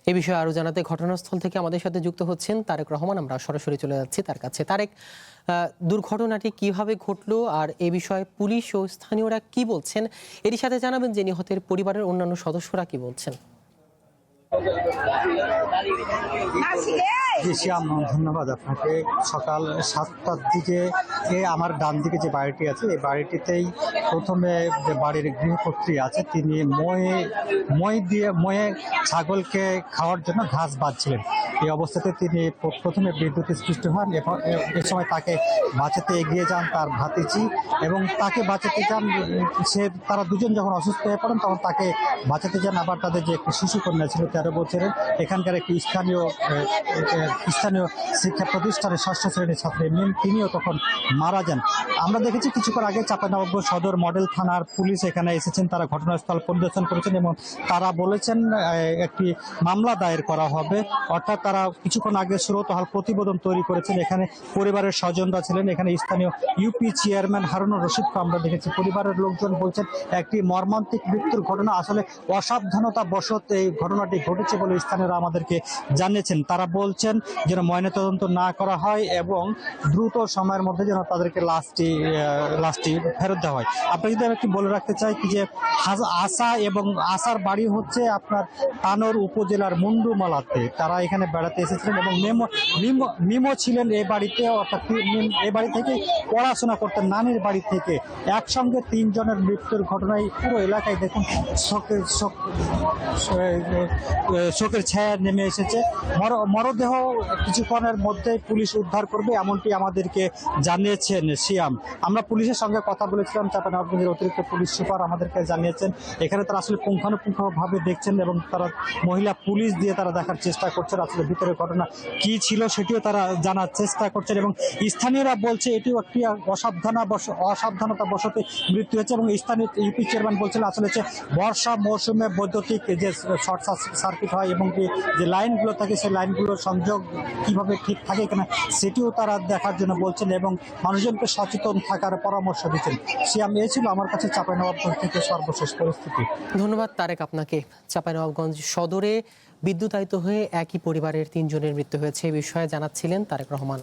এ বিষয়ে আরো জানাতে ঘটনাস্থল থেকে আমাদের সাথে যুক্ত হচ্ছেন তারেক রহমান। আমরা সরাসরি চলে যাচ্ছি তার কাছে। তারেক, দুর্ঘটনাটি কিভাবে ঘটলো আর এ বিষয়ে পুলিশ ও স্থানীয়রা কি বলছেন, এরই সাথে জানাবেন যে নিহতের পরিবারের অন্যান্য সদস্যরা কি বলছেন। জি শ্যাম, ধন্যবাদ আপনাকে। সকাল 7টার দিকে আমার ডান দিকে যে বাড়িটি আছে এই বাড়িটিতেই প্রথমে যে বাড়ির গৃহকর্ত্রী আছে তিনি ময়ে ছাগলকে খাওয়ার জন্য ঘাস বাঁধছিলেন। এই অবস্থাতে তিনি প্রথমে বিদ্যুৎ স্পৃষ্ট হন এবং এ সময় তাকে বাঁচাতে এগিয়ে যান তার ভাতিজি এবং তাকে বাঁচাতে যান তারা দুজন যখন অসুস্থ হয়ে পড়েন তখন তাকে বাঁচাতে যান আবার তাদের যে একটি শিশুকন্যা ছিল 13 বছরের, এখানকার একটি স্থানীয় শিক্ষা প্রতিষ্ঠানের 6ষ্ঠ শ্রেণীর ছাত্রী তিনিও তখন মারা যান। আমরা দেখেছি কিছুক্ষণ আগে চাঁপাইনবাবগঞ্জ সদর মডেল থানার পুলিশ এখানে এসেছেন, তারা ঘটনাস্থল পরিদর্শন করেছেন এবং তারা বলেছেন একটি মামলা দায়ের করা হবে। অর্থাৎ তারা কিছুক্ষণ আগে সুরতহাল প্রতিবেদন তৈরি করেছেন। এখানে পরিবারের স্বজনরা ছিলেন, এখানে স্থানীয় ইউপি চেয়ারম্যান হারুনুর রশিদকে আমরা দেখেছি। পরিবারের লোকজন বলছেন একটি মর্মান্তিক মৃত্যুর ঘটনা, আসলে অসাবধানতা বশত এই ঘটনাটি ঘটেছে বলে স্থানীয়রা আমাদেরকে জানিয়েছেন। তারা বলছেন যেন ময়নাতদন্ত না করা হয় এবং দ্রুত সময়ের মধ্যে যেন তাদেরকে লাশটি ফেরত দেওয়া হয়। আপনাকে যদি আমি একটু বলে রাখতে চাই কি যে আশা এবং আশার বাড়ি হচ্ছে আপনার তানোর উপজেলার মুন্ডুমালাতে। তারা এখানে বেড়াতে এসেছিলেন এবং মিমো ছিলেন এই বাড়িতে, অর্থাৎ এই বাড়ি থেকে পড়াশোনা করতেন নানির বাড়ি থেকে। একসঙ্গে 3 জনের মৃত্যুর ঘটনায় পুরো এলাকায় দেখুন শোকের ছায়া নেমে এসেছে। মরদেহ কিছুক্ষণের মধ্যে পুলিশ উদ্ধার করবে এমনটি আমাদেরকে জানিয়েছেন শিয়াম। আমরা পুলিশের সঙ্গে কথা বলেছিলাম, চাঁপাইনবাবগঞ্জের অতিরিক্ত পুলিশ সুপার আমাদেরকে জানিয়েছেন এখানে তারা আসলে পুঙ্খানুপুঙ্খভাবে দেখছেন এবং তারা মহিলা পুলিশ দিয়ে তারা দেখার চেষ্টা করছেন আসলে ভিতরে ঘটনা কি ছিল সেটিও তারা জানার চেষ্টা করছেন এবং স্থানীয়রা বলছে এটিও একটি অসাবধানতা বশতে মৃত্যু হয়েছে এবং স্থানীয় ইউপি চেয়ারম্যান বলছেন আসলে বর্ষা মৌসুমে বৈদ্যুতিক যে শর্ট সার্কিট হয় এবং যে লাইনগুলো থাকে সেই লাইনগুলোর সংযোগ কিভাবে ঠিক থাকে কিনা সেটিও তারা দেখার জন্য বলছেন এবং মানুষজনকে সচেতন থাকার পরামর্শ দিচ্ছেন। শিয়াম, এ ছিল আমার কাছে চাঁপাইনবাবগঞ্জ থেকে সর্বশেষ পরিস্থিতি। ধন্যবাদ তারেক আপনাকে। চাঁপাইনবাবগঞ্জ সদরে বিদ্যুতায়িত হয়ে একই পরিবারের 3 জনের মৃত্যু হয়েছে, এই বিষয়ে জানাচ্ছিলেন তারেক রহমান।